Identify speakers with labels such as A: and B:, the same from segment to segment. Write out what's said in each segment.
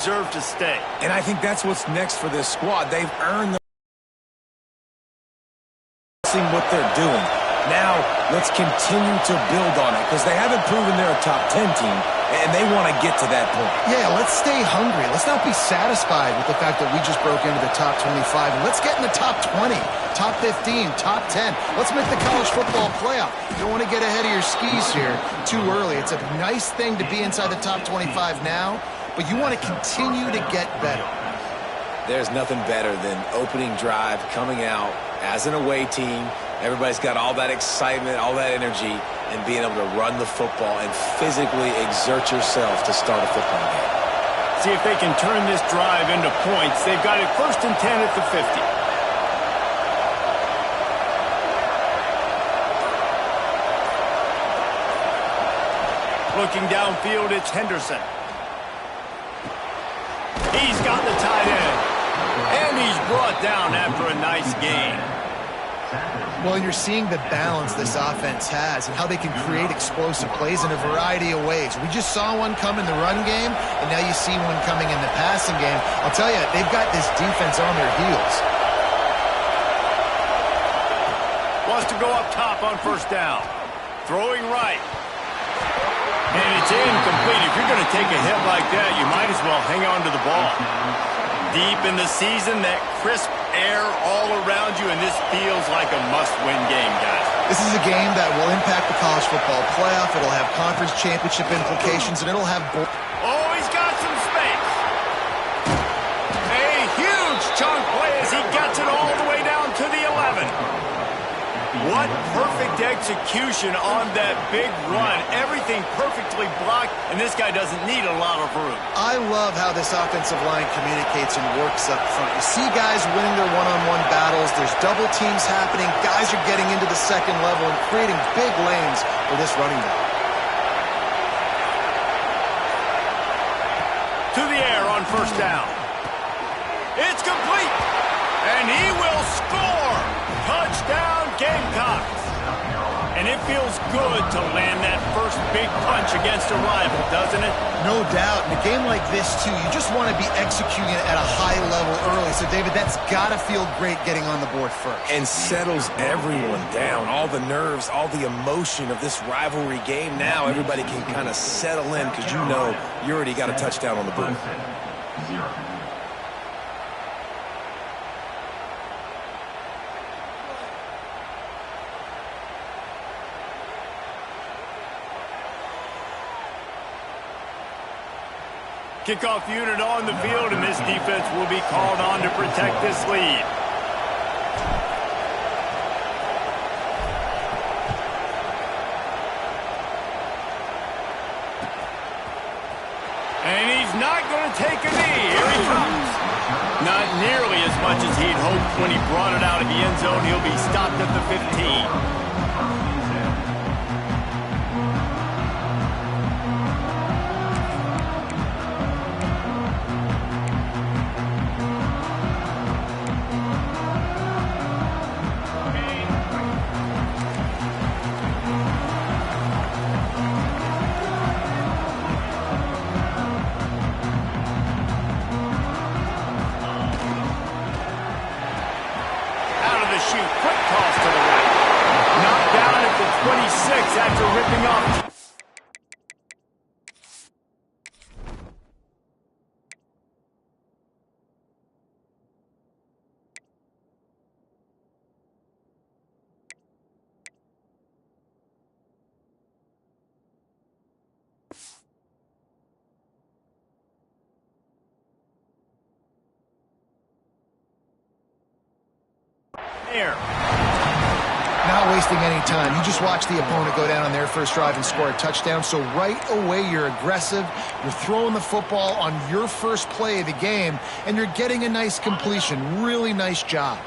A: deserve to stay.
B: And I think that's what's next for this squad. They've earned what they're doing. Now, let's continue to build on it because they haven't proven they're a top 10 team, and they want to get to that point.
C: Yeah, let's stay hungry. Let's not be satisfied with the fact that we just broke into the top 25. Let's get in the top 20, top 15, top 10. Let's make the college football playoff. You don't want to get ahead of your skis here too early. It's a nice thing to be inside the top 25 now, but you want to continue to get better.
B: There's nothing better than opening drive, coming out as an away team. Everybody's got all that excitement, all that energy, and being able to run the football and physically exert yourself to start a football game.
A: See if they can turn this drive into points. They've got it 1st and 10 at the 50. Looking downfield, it's Henderson. He's got the tight end. And he's brought down after a nice gain.
C: Well, you're seeing the balance this offense has and how they can create explosive plays in a variety of ways. We just saw one come in the run game, and now you see one coming in the passing game. I'll tell you, they've got this defense on their heels.
A: Wants to go up top on 1st down. Throwing right. And it's incomplete. If you're going to take a hit like that, you might as well hang on to the ball. Deep in the season, that crisp air all around you, and this feels like a must-win game, guys.
C: This is a game that will impact the college football playoff. It'll have conference championship implications, and it'll have...
A: Oh, he's got some space. A huge chunk play as he gets it all the way down to the 11. What perfect execution on that big run. Everything perfectly blocked, and this guy doesn't need a lot of room.
C: I love how this offensive line communicates and works up front. You see guys winning their one-on-one battles. There's double teams happening. Guys are getting into the second level and creating big lanes for this running back.
A: To the air on 1st down. It's complete, and he will score. Touchdown, Gamecocks. And it feels good to land that first big punch against a rival, doesn't it?
C: No doubt. In a game like this, too, you just want to be executing it at a high level early. So, David, that's got to feel great getting on the board first.
B: And settles everyone down. All the nerves, all the emotion of this rivalry game. Now everybody can kind of settle in because you know you already got a touchdown on the board.
A: Kickoff unit on the field, and this defense will be called on to protect this lead. And he's not going to take a knee. Here he comes. Not nearly as much as he'd hoped when he brought it out of the end zone. He'll be stopped at the 15. After ripping off. There.
C: Not wasting any time. You just watch the opponent go down on their first drive and score a touchdown. So right away, you're aggressive. You're throwing the football on your first play of the game, and you're getting a nice completion. Really nice job.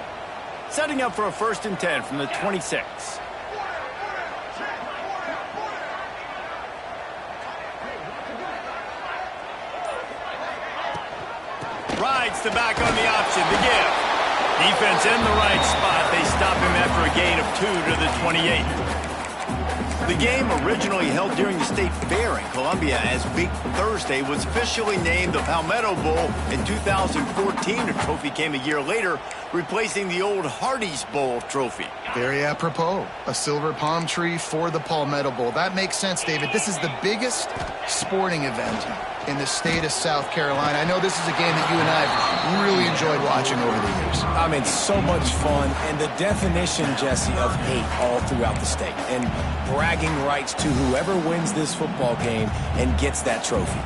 A: Setting up for a 1st and 10 from the 26. Rides the back on the option to give. Defense in the right spot. They stop him after a gain of 2 to the 28. The game, originally held during the State Fair in Columbia as Big Thursday, was officially named the Palmetto Bowl in 2014. The trophy came a year later, replacing the old Hardee's Bowl trophy.
C: Very apropos. A silver palm tree for the Palmetto Bowl. That makes sense, David. This is the biggest sporting event in the state of South Carolina. I know this is a game that you and I have really enjoyed watching over the years.
B: I mean, so much fun, and the definition, Jesse, of hate all throughout the state, and bragging rights to whoever wins this football game and gets that trophy.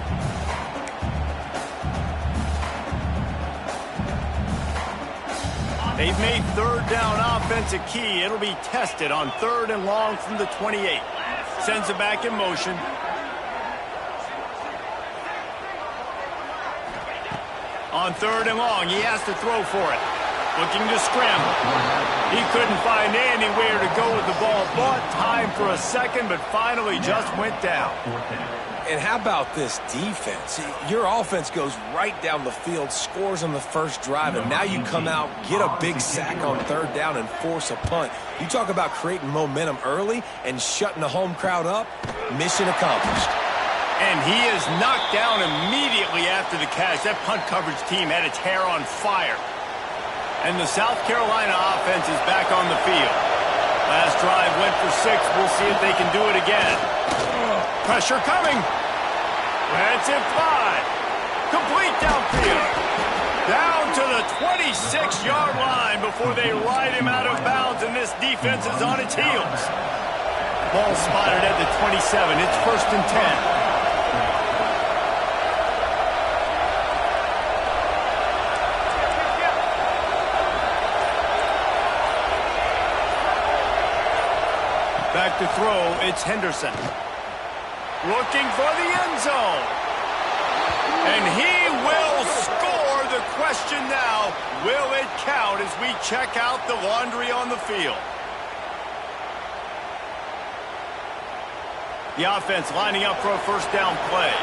A: They've made third down offense a key. It'll be tested on 3rd and long from the 28. Sends it back in motion. On 3rd and long, he has to throw for it. Looking to scramble. He couldn't find anywhere to go with the ball. Bought time for a second, but finally just went down.
B: And how about this defense? Your offense goes right down the field, scores on the first drive, and now you come out, get a big sack on 3rd down, and force a punt. You talk about creating momentum early and shutting the home crowd up. Mission accomplished.
A: And he is knocked down immediately after the catch. That punt coverage team had its hair on fire. And the South Carolina offense is back on the field. Last drive went for 6. We'll see if they can do it again. Pressure coming. That's it, 5. Complete downfield. Down to the 26-yard line before they ride him out of bounds, and this defense is on its heels. Ball spotted at the 27. It's 1st and 10. Back to throw, it's Henderson. Looking for the end zone. And he will score. The question now, will it count as we check out the laundry on the field? The offense lining up for a 1st down play.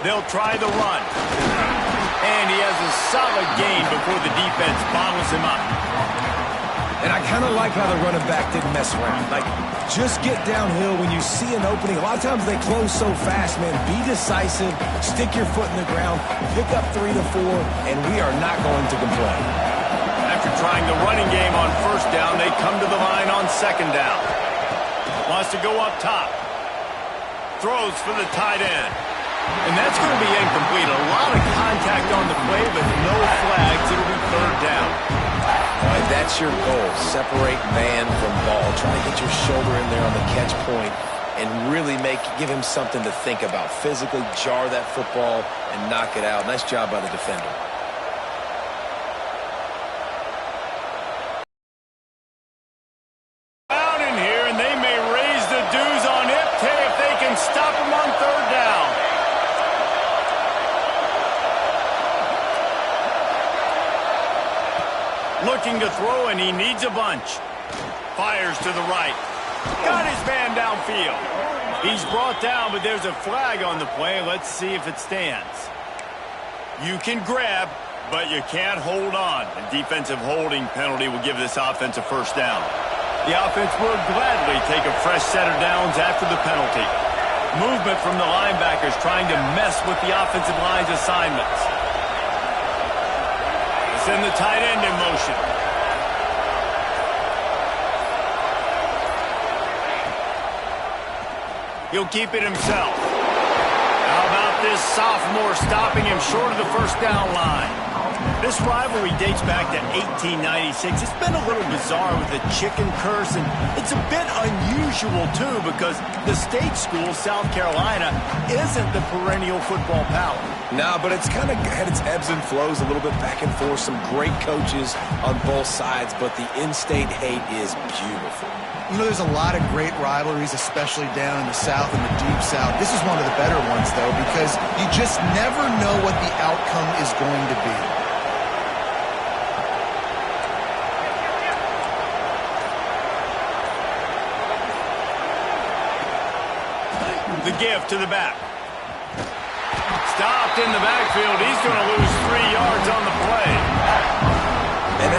A: They'll try the run. And he has a solid gain before the defense bottles him up.
B: And I kind of like how the running back didn't mess around. Like, just get downhill when you see an opening. A lot of times they close so fast, man. Be decisive, stick your foot in the ground, pick up 3 to 4, and we are not going to complain.
A: After trying the running game on 1st down, they come to the line on 2nd down. Wants to go up top. Throws for the tight end. And that's going to be incomplete. A lot of contact on the play, but no flags. It'll be 3rd down.
B: All right, that's your goal. Separate man from ball. Try to get your shoulder in there on the catch point and really give him something to think about. Physically jar that football and knock it out. Nice job by the defender.
A: Out in here, and they may raise the dues on Ipte if they can stop him on 3rd down. Looking to throw, and he needs a bunch. Fires to the right. Got his man downfield. He's brought down, but there's a flag on the play. Let's see if it stands. You can grab, but you can't hold on. A defensive holding penalty will give this offense a 1st down. The offense will gladly take a fresh set of downs after the penalty. Movement from the linebackers trying to mess with the offensive line's assignments. Send the tight end in motion. He'll keep it himself. How about this sophomore stopping him short of the 1st down line? This rivalry dates back to 1896. It's been a little bizarre with the chicken curse, and it's a bit unusual, too, because the state school, South Carolina, isn't the perennial football power.
B: No, but it's kind of had its ebbs and flows, a little bit back and forth, some great coaches on both sides, but the in-state hate is beautiful.
C: You know, there's a lot of great rivalries, especially down in the South and the Deep South. This is one of the better ones, though, because you just never know what the outcome is going to be.
A: The give to the back. Stopped in the backfield. He's going to lose 3 yards on the play.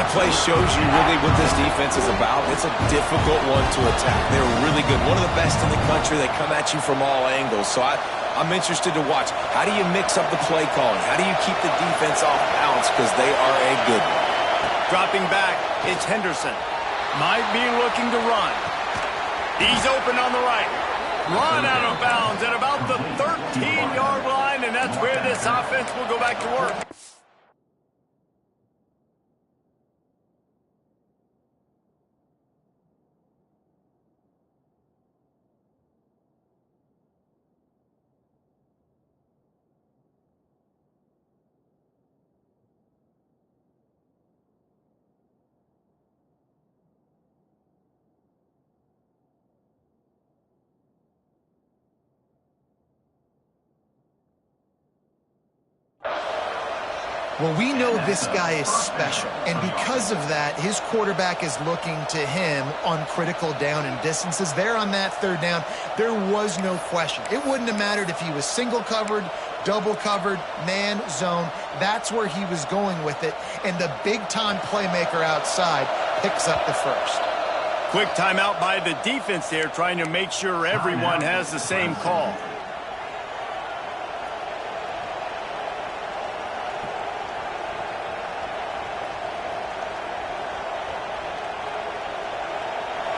B: play shows you really what this defense is about. It's a difficult one to attack. They're really good. One of the best in the country. They come at you from all angles. So I'm interested to watch. How do you mix up the play calling? How do you keep the defense off balance? Because they are a good one.
A: Dropping back, it's Henderson. Might be looking to run. He's open on the right. Run out of bounds at about the 13-yard line, and that's where this offense will go back to work.
C: Well, we know this guy is special, and because of that, his quarterback is looking to him on critical down and distances. There on that third down, there was no question. It wouldn't have mattered if he was single covered, double covered, man, zone. That's where he was going with it, and the big-time playmaker outside picks up the first.
A: Quick timeout by the defense there, trying to make sure everyone has the same call.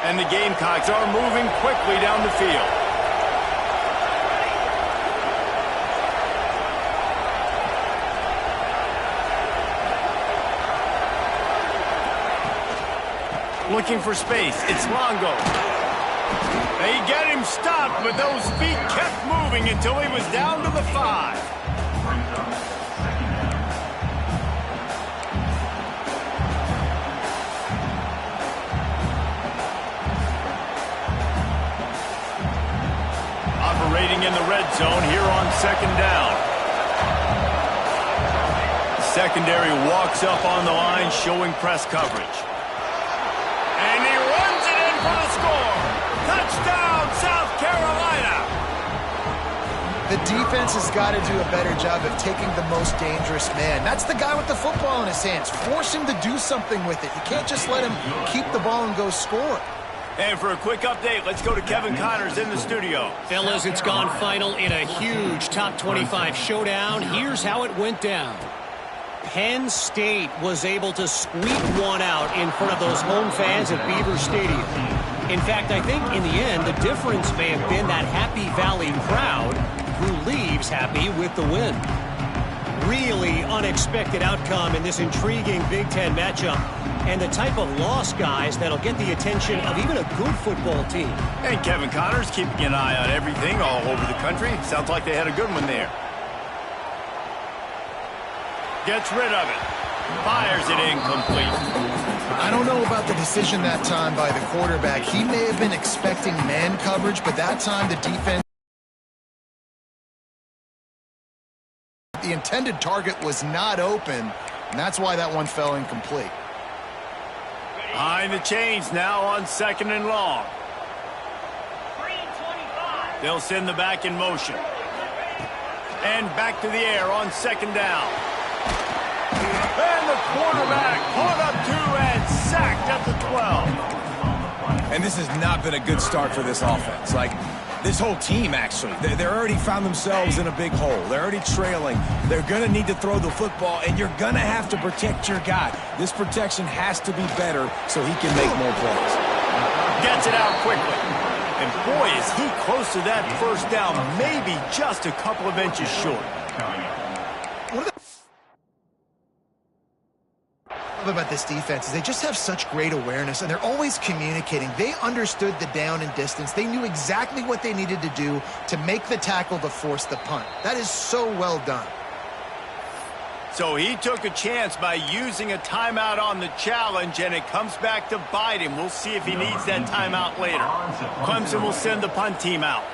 A: And the Gamecocks are moving quickly down the field. Looking for space. It's Longo. They get him stopped, but those feet kept moving until he was down to the 5. Operating in the red zone here on second down. Secondary walks up on the line, showing press coverage. And he runs it in for the score. Touchdown, South Carolina.
C: The defense has got to do a better job of taking the most dangerous man. That's the guy with the football in his hands. Force him to do something with it. You can't just let him keep the ball and go score.
A: And for a quick update, let's go to Kevin Connors in the studio.
D: Fellas, it's gone final in a huge top 25 showdown. Here's how it went down. Penn State was able to squeak one out in front of those home fans at Beaver Stadium. In fact, I think in the end, the difference may have been that Happy Valley crowd who leaves happy with the win. Really unexpected outcome in this intriguing Big Ten matchup, and the type of loss, guys, that'll get the attention of even a good football team.
A: And Kevin Connors keeping an eye on everything all over the country. Sounds like they had a good one there. Gets rid of it. Fires it incomplete.
C: I don't know about the decision that time by the quarterback. He may have been expecting man coverage, but that time the defense... The intended target was not open, and that's why that one fell incomplete.
A: Behind the chains now on second and long. They'll send the back in motion. And back to the air on second down. And the quarterback caught up to and sacked at the 12.
B: And this has not been a good start for this offense. Like, this whole team, actually. They're already found themselves in a big hole. They're already trailing. They're going to need to throw the football, and you're going to have to protect your guy. This protection has to be better so he can make more plays.
A: Gets it out quickly. And boy, is he close to that first down, maybe just a couple of inches short.
C: About this defense is they just have such great awareness, and they're always communicating. They understood the down and distance. They knew exactly what they needed to do to make the tackle to force the punt. That is so well done.
A: So he took a chance by using a timeout on the challenge, and it comes back to bite him. We'll see if he needs that timeout later. Clemson will send the punt team out.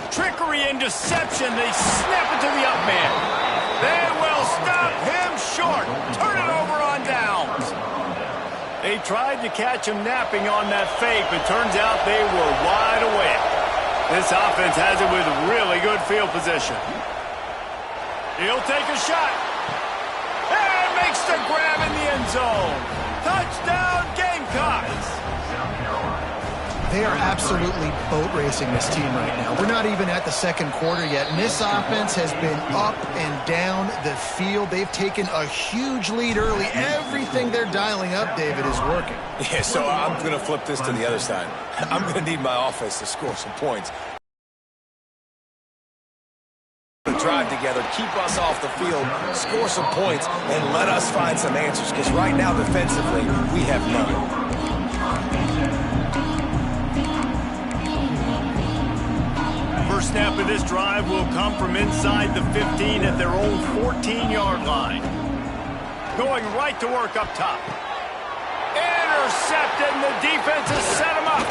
A: Trickery and deception. They snap it to the up man. They will stop him short. Turn it over on downs. They tried to catch him napping on that fake, but turns out they were wide awake. This offense has it with really good field position. He'll take a shot. And make Makes the grab in the end zone. Touchdown, Gamecocks.
C: They are absolutely boat racing this team right now. We're not even at the second quarter yet, and this offense has been up and down the field. They've taken a huge lead early. Everything they're dialing up, David, is working.
B: Yeah, so I'm going to flip this to the other side. I'm going to need my offense to score some points. Drive together, keep us off the field, score some points, and let us find some answers, because right now, defensively, we have none.
A: First snap of this drive will come from inside the 15 at their own 14-yard line. Going right to work up top. Intercepted, and the defense has set him up.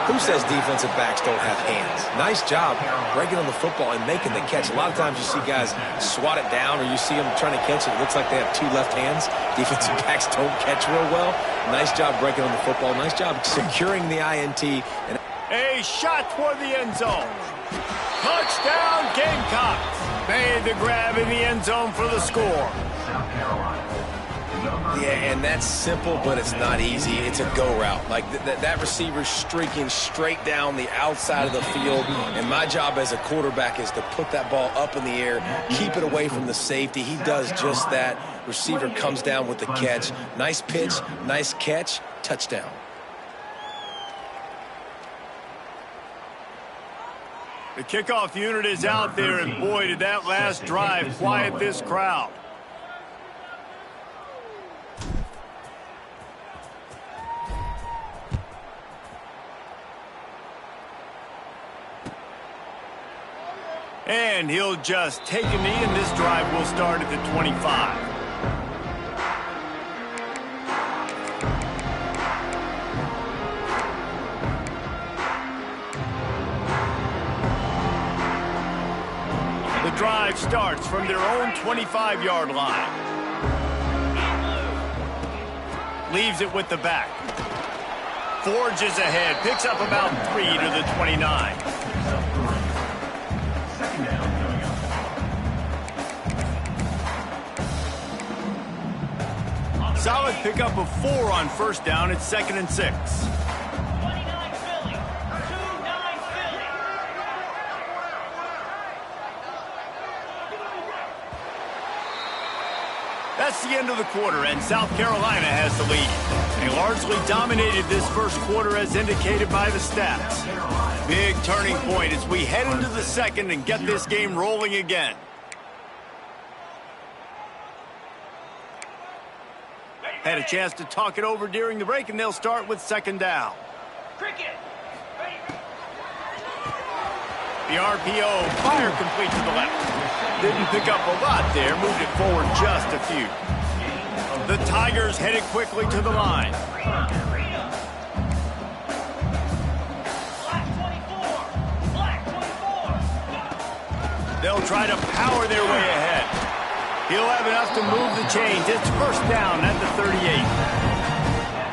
B: Who says defensive backs don't have hands? Nice job breaking on the football and making the catch. A lot of times you see guys swat it down, or you see them trying to catch it. It looks like they have two left hands. Defensive backs don't catch real well. Nice job breaking on the football. Nice job securing the INT. And
A: a shot toward the end zone. Touchdown, Gamecocks. Made the grab in the end zone for the score.
B: Yeah, and that's simple, but it's not easy. It's a go route. Like that receiver's streaking straight down the outside of the field, and my job as a quarterback is to put that ball up in the air, keep it away from the safety. He does just that. Receiver comes down with the catch. Nice pitch, nice catch, touchdown.
A: The kickoff unit is out there, and boy, did that last drive quiet this crowd. And he'll just take a knee, and this drive will start at the 25. The drive starts from their own 25-yard line. Leaves it with the back. Forges ahead, picks up about 3 to the 29. Solid pickup of 4 on first down. It's 2nd and 6.
E: 29 Philly. 2-9 Philly.
A: That's the end of the quarter, and South Carolina has the lead. They largely dominated this first quarter as indicated by the stats. Big turning point as we head into the second and get this game rolling again. Had a chance to talk it over during the break, and they'll start with 2nd down.
E: Cricket.
A: The RPO, fire complete to the left. Didn't pick up a lot there, moved it forward just a few. The Tigers headed quickly to the line.
E: Black 24.
A: They'll try to power their way ahead. He'll have enough to move the chains. It's first down at the 38.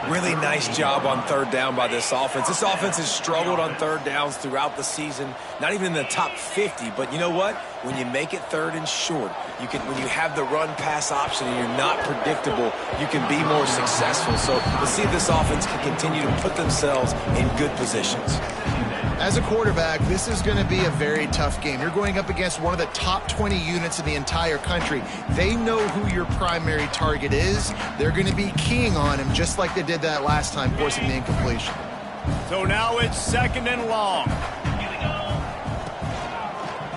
B: Really nice job on 3rd down by this offense. This offense has struggled on 3rd downs throughout the season. Not even in the top 50, but you know what? When you make it 3rd and short, when you have the run-pass option and you're not predictable, you can be more successful. So let's see if this offense can continue to put themselves in good positions.
C: As a quarterback, this is going to be a very tough game. You're going up against one of the top 20 units in the entire country. They know who your primary target is. They're going to be keying on him just like they did that last time, forcing the incompletion.
A: So now it's 2nd and long.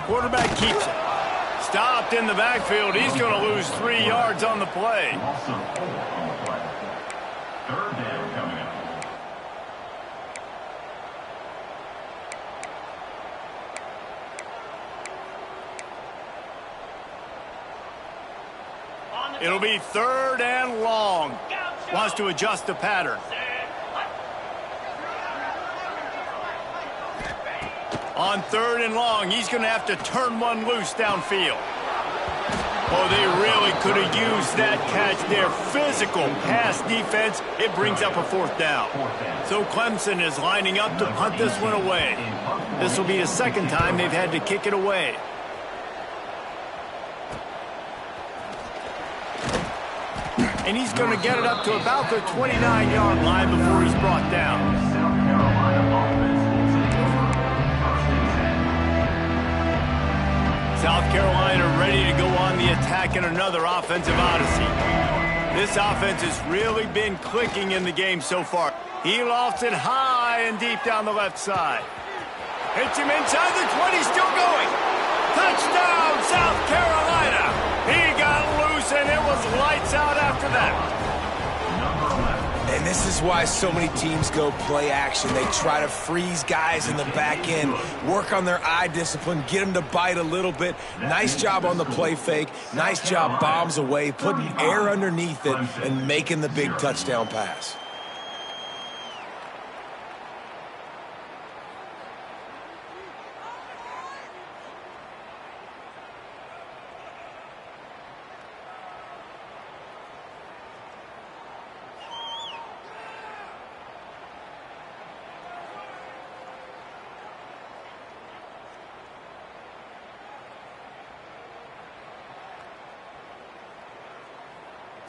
A: Quarterback keeps it. Stopped in the backfield. He's going to lose 3 yards on the play. It'll be 3rd and long. Wants to adjust the pattern. On 3rd and long, he's going to have to turn one loose downfield. Oh, they really could have used that catch there. Physical pass defense. It brings up a 4th down. So Clemson is lining up to punt this one away. This will be the 2nd time they've had to kick it away. And he's going to get it up to about the 29-yard line before he's brought down. South Carolina ready to go on the attack in another offensive odyssey. This offense has really been clicking in the game so far. He lofts it high and deep down the left side. Hits him inside the 20, still going. Touchdown, South Carolina. He got loose, and it was lights out after that.
B: And this is why so many teams go play action. They try to freeze guys in the back end, work on their eye discipline, get them to bite a little bit. Nice job on the play fake. Nice job bombs away, putting air underneath it, and making the big touchdown pass.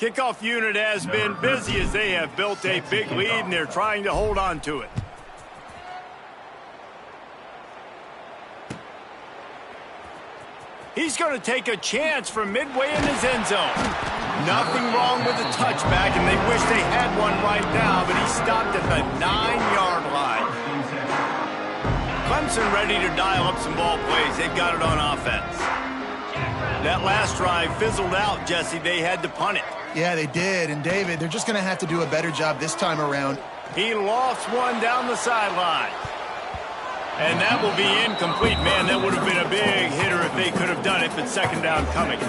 A: Kickoff unit has been busy as they have built a big lead, and they're trying to hold on to it. He's going to take a chance from midway in his end zone. Nothing wrong with the touchback, and they wish they had one right now, but he stopped at the 9-yard line. Clemson ready to dial up some ball plays. They've got it on offense. That last drive fizzled out, Jesse. They had to punt it.
C: Yeah, they did. And, David, they're just going to have to do a better job this time around.
A: He lofts one down the sideline. And that will be incomplete. Man, that would have been a big hitter if they could have done it, but second down coming.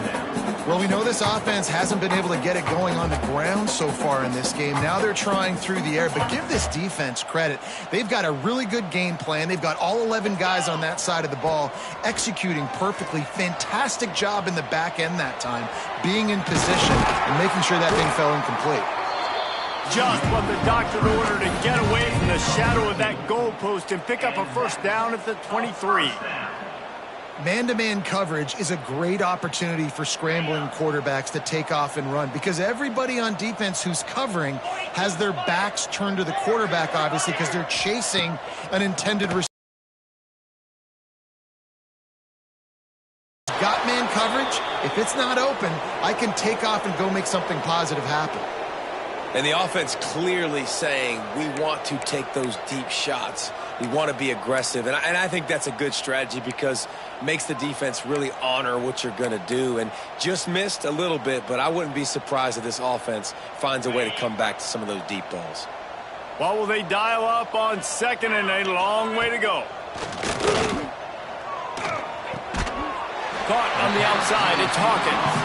C: Well, we know this offense hasn't been able to get it going on the ground so far in this game. Now they're trying through the air, but give this defense credit. They've got a really good game plan. They've got all 11 guys on that side of the ball executing perfectly. Fantastic job in the back end that time, being in position and making sure that thing fell incomplete.
A: Just what the doctor ordered to get away from the shadow of that goalpost and pick up a first down at the 23.
C: Man-to-man coverage is a great opportunity for scrambling quarterbacks to take off and run because everybody on defense who's covering has their backs turned to the quarterback, obviously, because they're chasing an intended receiver. Got man coverage. If it's not open, I can take off and go make something positive happen.
B: And the offense clearly saying, we want to take those deep shots. We want to be aggressive. And I think that's a good strategy because it makes the defense really honor what you're going to do. And just missed a little bit, but I wouldn't be surprised if this offense finds a way to come back to some of those deep balls.
A: Well, will they dial up on second and a long way to go? Caught on the outside. It's Hawkins.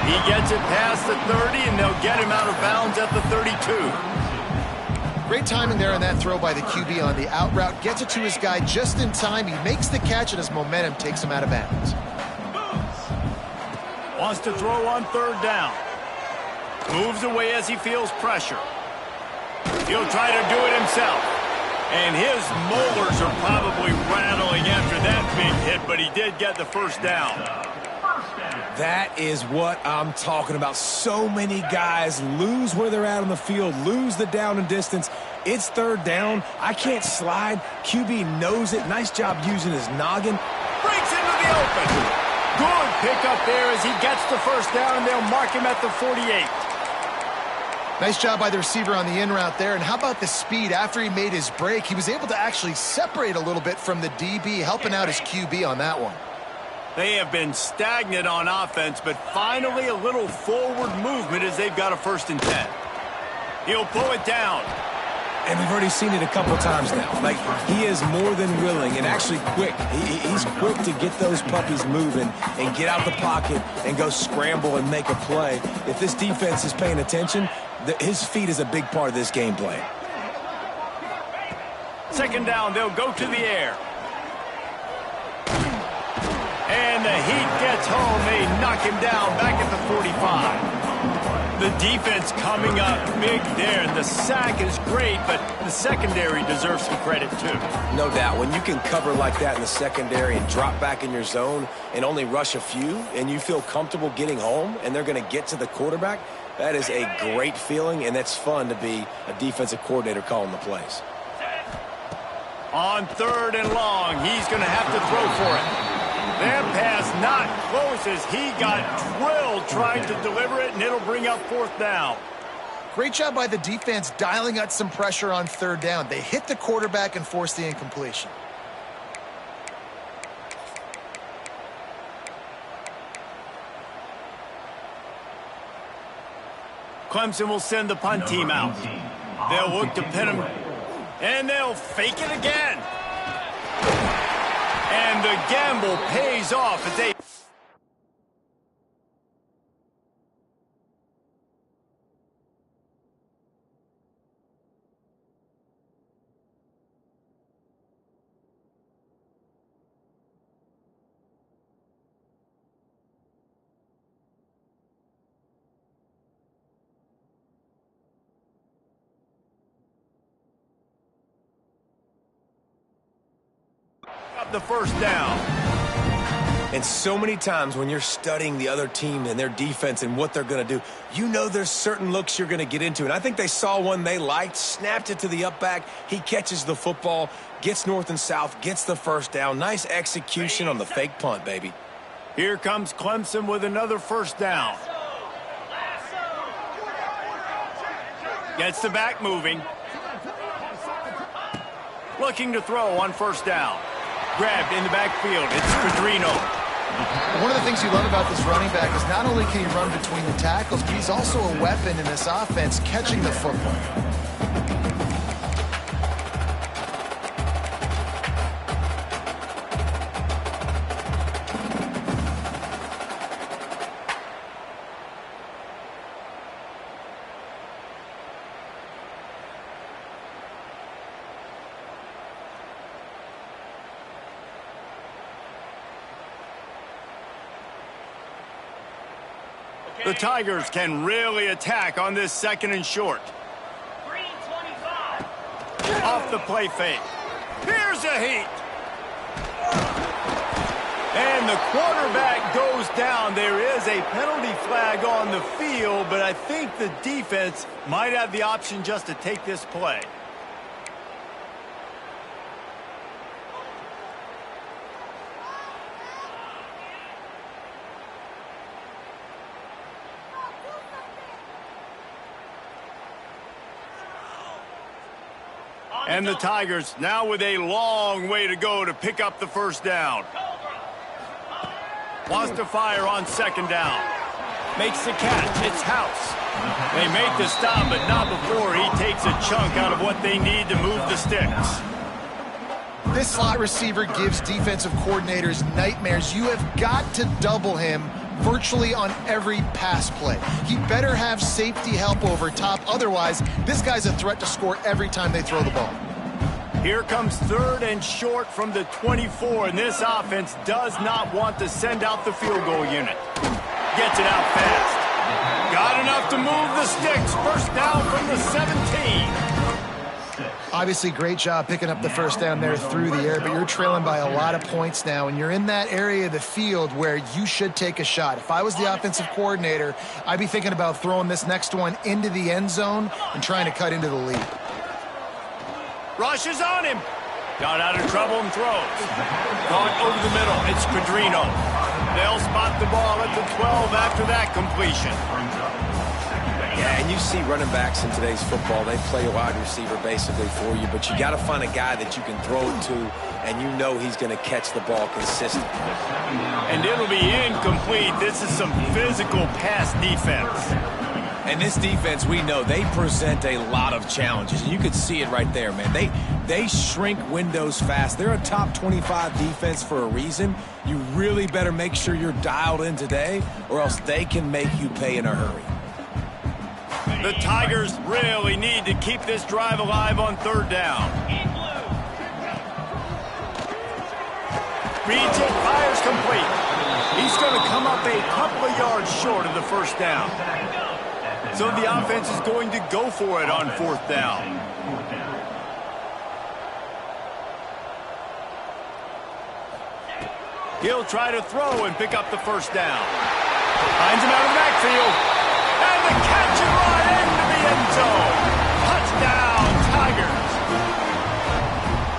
A: He gets it past the 30, and they'll get him out of bounds at the 32.
C: Great timing there on that throw by the QB on the out route. Gets it to his guy just in time. He makes the catch, and his momentum takes him out of bounds.
A: Wants to throw on third down. Moves away as he feels pressure. He'll try to do it himself. And his molars are probably rattling after that big hit, but he did get the first down.
B: That is what I'm talking about. So many guys lose where they're at on the field, lose the down and distance. It's third down. I can't slide. QB knows it. Nice job using his noggin.
A: Breaks into the open. Good pickup there as he gets the first down, and they'll mark him at the 48.
C: Nice job by the receiver on the in route there. And how about the speed? After he made his break, he was able to actually separate a little bit from the DB, helping out his QB on that one.
A: They have been stagnant on offense, but finally a little forward movement as they've got a 1st and 10. He'll pull it down.
B: And we've already seen it a couple times now. Like, he is more than willing and actually quick. He's quick to get those puppies moving and get out the pocket and go scramble and make a play. If this defense is paying attention, his feet is a big part of this game plan.
A: Second down, they'll go to the air. And the heat gets home. They knock him down back at the 45. The defense coming up big there. The sack is great, but the secondary deserves some credit too.
B: No doubt. When you can cover like that in the secondary and drop back in your zone and only rush a few, and you feel comfortable getting home, and they're going to get to the quarterback, that is a great feeling, and it's fun to be a defensive coordinator calling the plays.
A: On 3rd and long, he's going to have to throw for it. That pass not close as he got drilled trying to deliver it, and it'll bring up 4th down.
C: Great job by the defense dialing out some pressure on 3rd down. They hit the quarterback and forced the incompletion.
A: Clemson will send the punt team out. They'll look to pin him, and they'll fake it again. And the gamble pays off as they... up the 1st down.
B: And so many times when you're studying the other team and their defense and what they're going to do, you know there's certain looks you're going to get into. And I think they saw one they liked, snapped it to the up back. He catches the football, gets north and south, gets the 1st down. Nice execution on the fake punt, baby.
A: Here comes Clemson with another 1st down. Gets the back moving. Looking to throw on 1st down. Grabbed in the backfield. It's Pedrino.
C: One of the things you love about this running back is not only can he run between the tackles, but he's also a weapon in this offense catching the football.
A: The Tigers can really attack on this 2nd and short.
E: Green 25.
A: Off the play fake. Here's a heat. And the quarterback goes down. There is a penalty flag on the field, but I think the defense might have the option just to take this play. And the Tigers now with a long way to go to pick up the 1st down. Wants to fire on 2nd down. Makes the catch. It's House. They make the stop, but not before he takes a chunk out of what they need to move the sticks.
C: This slot receiver gives defensive coordinators nightmares. You have got to double him virtually on every pass play. He better have safety help over top. Otherwise, this guy's a threat to score every time they throw the ball.
A: Here comes 3rd and short from the 24, and this offense does not want to send out the field goal unit. Gets it out fast. Got enough to move the sticks. 1st down from the 17.
C: Obviously, great job picking up the 1st down there through the air, but you're trailing by a lot of points now, and you're in that area of the field where you should take a shot. If I was the offensive coordinator, I'd be thinking about throwing this next one into the end zone and trying to cut into the lead.
A: Rushes on him. Got out of trouble and throws. Caught over the middle. It's Pedrino. They'll spot the ball at the 12 after that completion.
B: Yeah, and you see running backs in today's football, they play a wide receiver basically for you, but you got to find a guy that you can throw it to, and you know he's going to catch the ball consistently.
A: And it'll be incomplete. This is some physical pass defense.
B: And this defense, we know, they present a lot of challenges. You could see it right there, man. They shrink windows fast. They're a top 25 defense for a reason. You really better make sure you're dialed in today, or else they can make you pay in a hurry.
A: The Tigers really need to keep this drive alive on 3rd down. Reads it, fires complete. He's going to come up a couple of yards short of the 1st down. So the offense is going to go for it on 4th down. He'll try to throw and pick up the 1st down. Finds him out of the backfield. And the catch and run into the end zone. Touchdown, Tigers.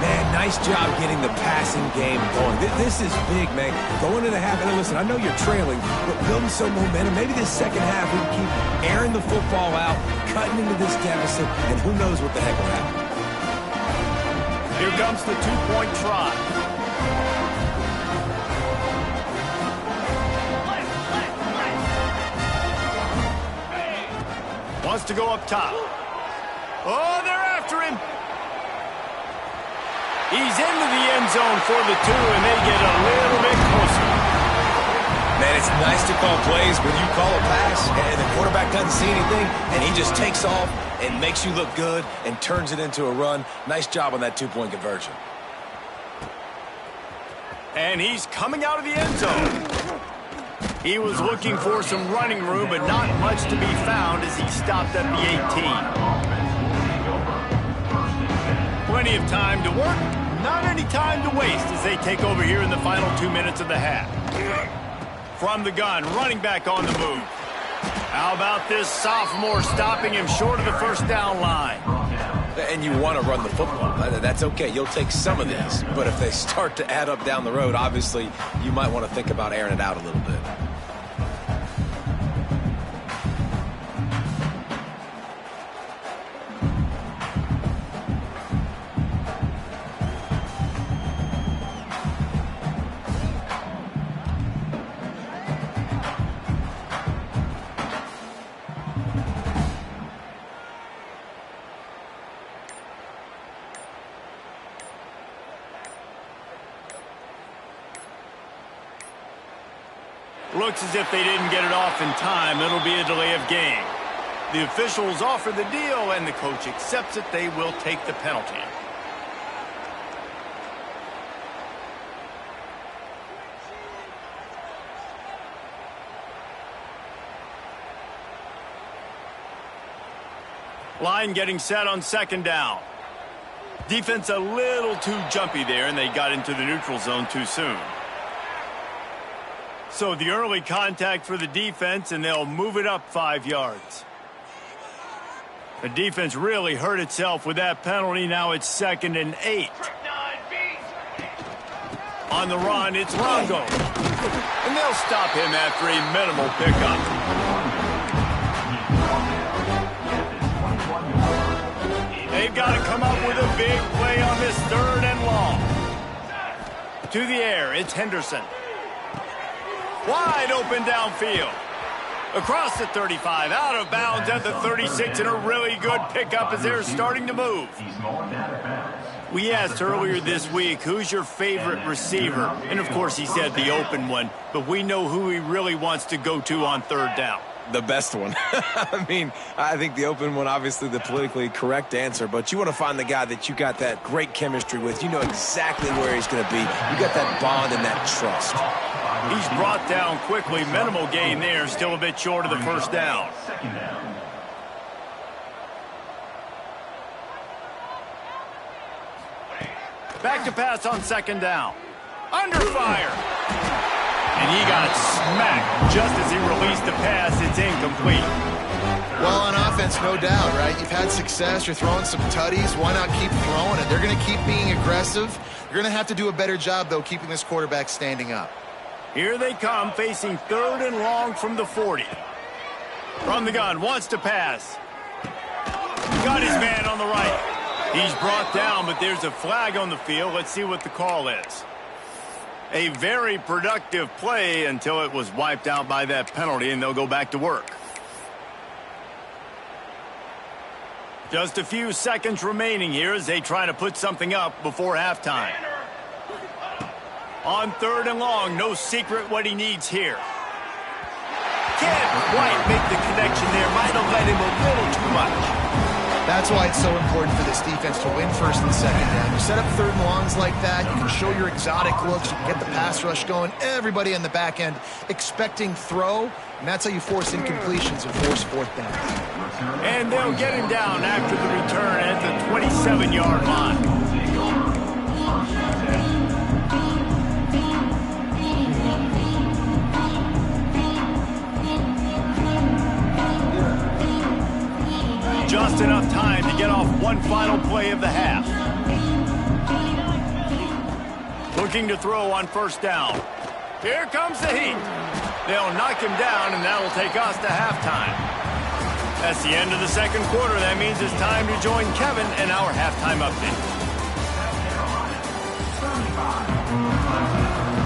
B: Man, nice job getting the passing game going. This is big, man. Going into the half, and listen, I know you're trailing, but building some momentum. Maybe this second half we can keep airing the football out, cutting into this deficit, and who knows what the heck will happen.
A: Here comes the 2-point try. Wants to go up top. Oh, they're after him. He's into the end zone for the 2, and they get a little bit closer.
B: Man, it's nice to call plays when you call a pass and the quarterback doesn't see anything, and he just takes off and makes you look good and turns it into a run. Nice job on that 2-point conversion.
A: And he's coming out of the end zone. He was looking for some running room, but not much to be found as he stopped at the 18. Plenty of time to work, not any time to waste as they take over here in the final 2 minutes of the half. From the gun, running back on the move. How about this sophomore stopping him short of the 1st down line?
B: And you want to run the football. That's okay. You'll take some of these. But if they start to add up down the road, obviously, you might want to think about airing it out a little bit.
A: Looks as if they didn't get it off in time. It'll be a delay of game. The officials offer the deal, and the coach accepts it. They will take the penalty. Line getting set on 2nd down. Defense a little too jumpy there, and they got into the neutral zone too soon. So the early contact for the defense, and they'll move it up 5 yards. The defense really hurt itself with that penalty. Now it's 2nd and 8. On the run, it's Longo. And they'll stop him after a minimal pickup. They've got to come up with a big play on this 3rd and long. To the air, it's Henderson. Wide open downfield. Across the 35, out of bounds at the 36, and a really good pickup as they're starting to move. We asked earlier this week, who's your favorite receiver? And, of course, he said the open one, but we know who he really wants to go to on 3rd down.
B: The best one. I mean, I think the open one, obviously the politically correct answer, but you want to find the guy that you got that great chemistry with. You know exactly where he's going to be. You got that bond and that trust.
A: He's brought down quickly. Minimal gain there. Still a bit short of the 1st down. Back to pass on 2nd down. Under fire. And he got smacked just as he released the pass. It's incomplete.
C: Well, on offense, no doubt, right? You've had success. You're throwing some tutties. Why not keep throwing it? They're going to keep being aggressive. You're going to have to do a better job, though, keeping this quarterback standing up.
A: Here they come, facing 3rd and long from the 40. From the gun, wants to pass. Got his man on the right. He's brought down, but there's a flag on the field. Let's see what the call is. A very productive play until it was wiped out by that penalty, and they'll go back to work. Just a few seconds remaining here as they try to put something up before halftime. On 3rd and long, no secret what he needs here. Can't quite make the connection there. Might have let him a little too much.
C: That's why it's so important for this defense to win first and second down. You set up third and longs like that, you can show your exotic looks, you can get the pass rush going, everybody in the back end expecting throw, and that's how you force incompletions and force fourth down.
A: And they'll get him down after the return at the 27-yard line. Just enough time to get off one final play of the half. Looking to throw on first down. Here comes the heat. They'll knock him down, and that'll take us to halftime. That's the end of the second quarter. That means it's time to join Kevin in our halftime update.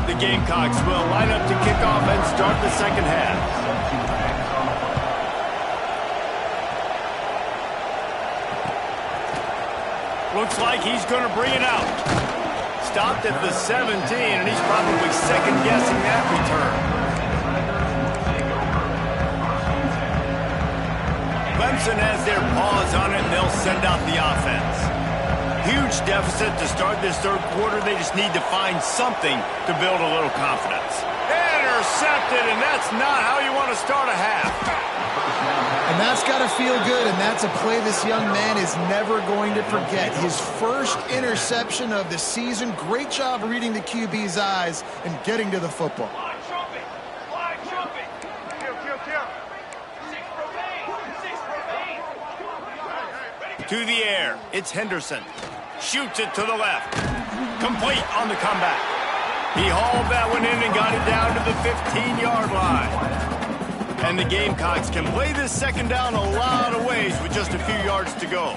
A: The Gamecocks will line up to kick off and start the second half. Looks like he's going to bring it out. Stopped at the 17, and he's probably second-guessing that return. Clemson has their paws on it, and they'll send out the offense. Huge deficit to start this third quarter. They just need to find something to build a little confidence. Intercepted, and that's not how you want to start a half.
C: And that's got to feel good, and that's a play this young man is never going to forget. His first interception of the season. Great job reading the QB's eyes and getting to the football.
E: Fly trumpet! Fly trumpet! Kill, kill, kill! Six profane!
A: To the air, it's Henderson. Shoots it to the left. Complete on the comeback. He hauled that one in and got it down to the 15-yard line. And the Gamecocks can play this second down a lot of ways with just a few yards to go.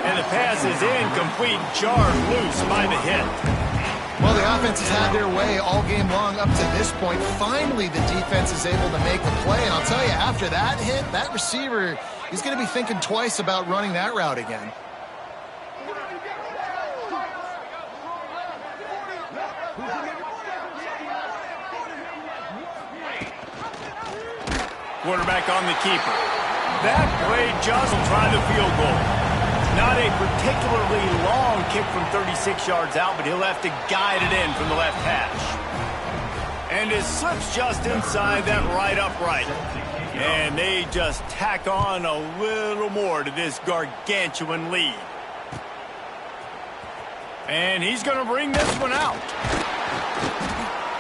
A: And the pass is incomplete, jarred loose by the hit.
C: Well, the offense has had their way all game long up to this point. Finally, the defense is able to make the play. And I'll tell you, after that hit, that receiver, he's going to be thinking twice about running that route again.
A: Quarterback on the keeper. That play just will try the field goal. Not a particularly long kick from 36 yards out, but he'll have to guide it in from the left hash. And it slips just inside that right upright. And they just tack on a little more to this gargantuan lead. And he's going to bring this one out.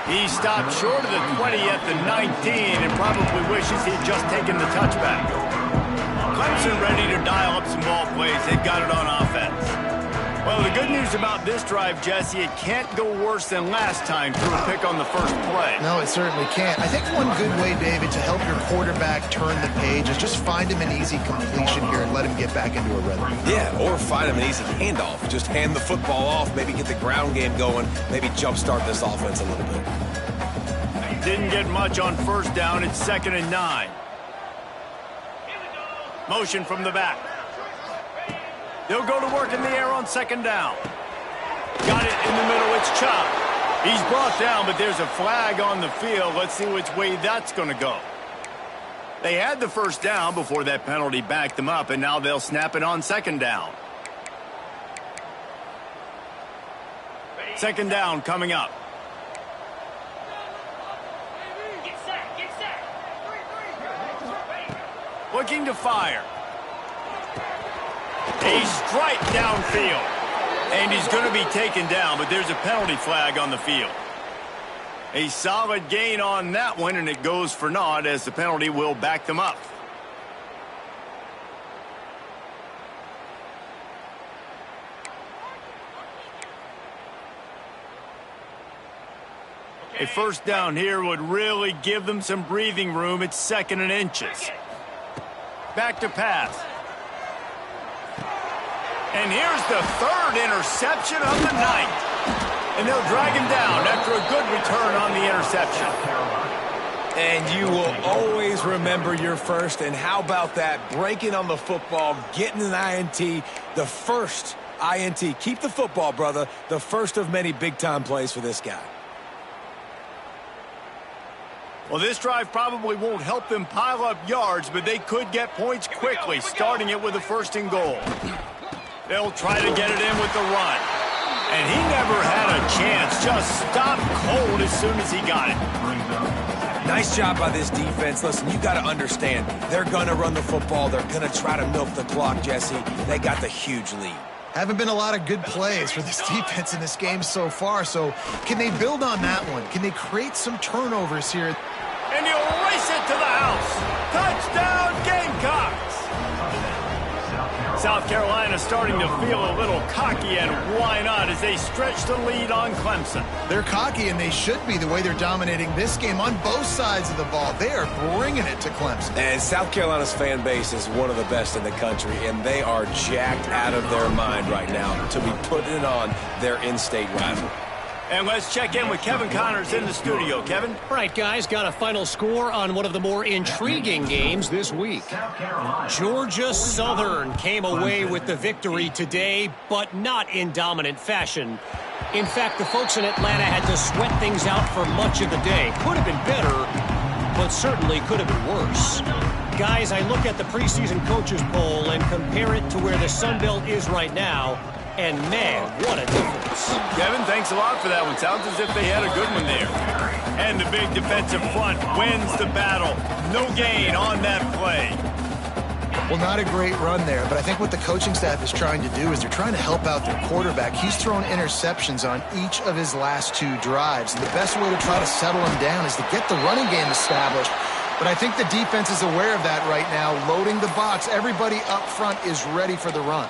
A: He stopped short of the 20 at the 19 and probably wishes he'd just taken the touchback. Clemson ready to dial up some ball plays. They've got it on offense. Well, the good news about this drive, Jesse, it can't go worse than last time through a pick on the first play.
C: No, it certainly can't. I think one good way, David, to help your quarterback turn the page is just find him an easy completion here and let him get back into a rhythm.
B: Yeah, or find him an easy handoff. Just hand the football off, maybe get the ground game going, maybe jumpstart this offense a little bit.
A: Didn't get much on first down. It's 2nd and 9. Motion from the back. They'll go to work in the air on second down. Got it in the middle. It's Chop. He's brought down, but there's a flag on the field. Let's see which way that's going to go. They had the first down before that penalty backed them up, and now they'll snap it on second down. Second down coming up.
E: Get set! Get set!
A: Looking to fire. A strike downfield. And he's going to be taken down, but there's a penalty flag on the field. A solid gain on that one, and it goes for naught as the penalty will back them up. A first down here would really give them some breathing room. It's 2nd and inches. Back to pass. And here's the 3rd interception of the night. And they'll drag him down after a good return on the interception.
B: And you will always remember your first. And how about that? Breaking on the football, getting an INT, the first INT. Keep the football, brother. The first of many big-time plays for this guy.
A: Well, this drive probably won't help them pile up yards, but they could get points quickly, starting it with a 1st and goal. They'll try to get it in with the run. And he never had a chance, just stopped cold as soon as he got it.
B: Nice job by this defense. Listen, you got to understand, they're going to run the football. They're going to try to milk the clock, Jesse. They got the huge lead.
C: Haven't been a lot of good plays for this defense in this game so far, so can they build on that one? Can they create some turnovers here?
A: And he'll race it to the house. Touchdown, Gamecocks! South Carolina starting to feel a little cocky, and why not, as they stretch the lead on Clemson.
C: They're cocky, and they should be the way they're dominating this game on both sides of the ball. They are bringing it to Clemson.
B: And South Carolina's fan base is one of the best in the country, and they are jacked out of their mind right now to be putting it on their in-state rival.
A: And let's check in with Kevin Connors in the studio. Kevin?
D: All right, guys, got a final score on one of the more intriguing games this week. Georgia Southern came away with the victory today, but not in dominant fashion. In fact, the folks in Atlanta had to sweat things out for much of the day. Could have been better, but certainly could have been worse. Guys, I look at the preseason coaches poll and compare it to where the Sun Belt is right now, and man, what a difference.
A: Kevin, thanks a lot for that one. Sounds as if they had a good one there. And the big defensive front wins the battle. No gain on that play.
C: Well, not a great run there, but I think what the coaching staff is trying to do is they're trying to help out their quarterback. He's thrown interceptions on each of his last 2 drives, and the best way to try to settle him down is to get the running game established. But I think the defense is aware of that right now, loading the box. Everybody up front is ready for the run.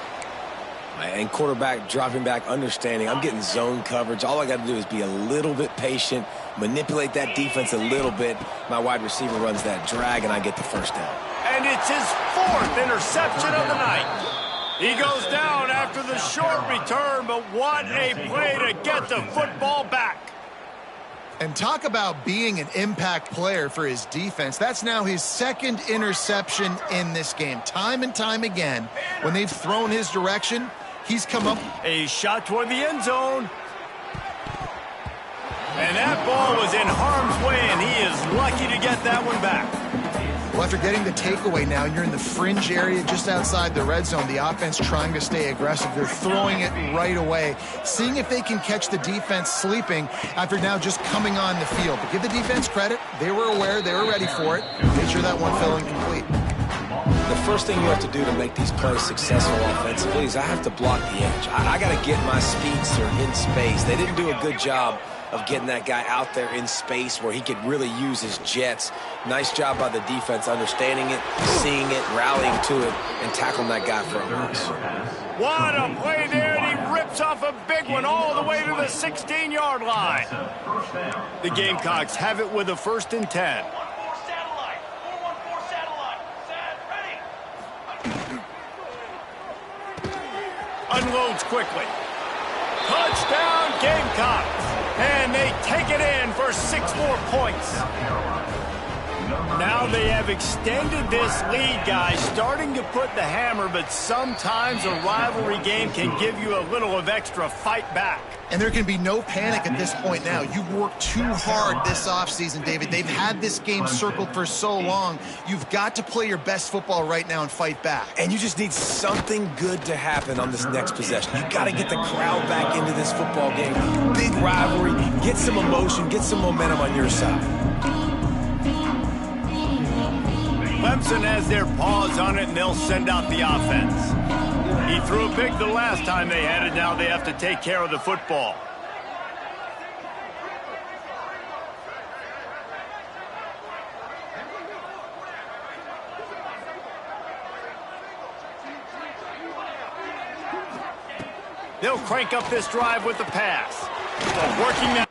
B: And quarterback dropping back, understanding I'm getting zone coverage. All I got to do is be a little bit patient, manipulate that defense a little bit. My wide receiver runs that drag, and I get the 1st down.
A: And it's his 4th interception of the night. He goes down after the short return, but what a play to get the football back.
C: And talk about being an impact player for his defense. That's now his 2nd interception in this game. Time and time again, when they've thrown his direction, he's come up.
A: A shot toward the end zone. And that ball was in harm's way, and he is lucky to get that one back.
C: Well, after getting the takeaway now, you're in the fringe area just outside the red zone. The offense trying to stay aggressive. They're throwing it right away, seeing if they can catch the defense sleeping after now just coming on the field. But give the defense credit. They were aware. They were ready for it. Made sure that one fell incomplete.
B: The first thing you have to do to make these plays successful offensively is I have to block the edge. I got to get my speedster in space. They didn't do a good job of getting that guy out there in space where he could really use his jets. Nice job by the defense, understanding it, seeing it, rallying to it, and tackling that guy for a loss.
A: What a play there, and he rips off a big one all the way to the 16-yard line. The Gamecocks have it with a 1st and 10. Unloads quickly. Touchdown, Gamecocks. And they take it in for 6 more points. Now they have extended this lead, guys, starting to put the hammer, but sometimes a rivalry game can give you a little of extra fight back.
C: And there can be no panic at this point now. You've worked too hard this offseason, David. They've had this game circled for so long. You've got to play your best football right now and fight back.
B: And you just need something good to happen on this next possession. You got to get the crowd back into this football game. Big rivalry. Get some emotion. Get some momentum on your side.
A: Clemson has their paws on it, and they'll send out the offense. He threw a pick the last time they had it. Now they have to take care of the football. They'll crank up this drive with the pass. Working that.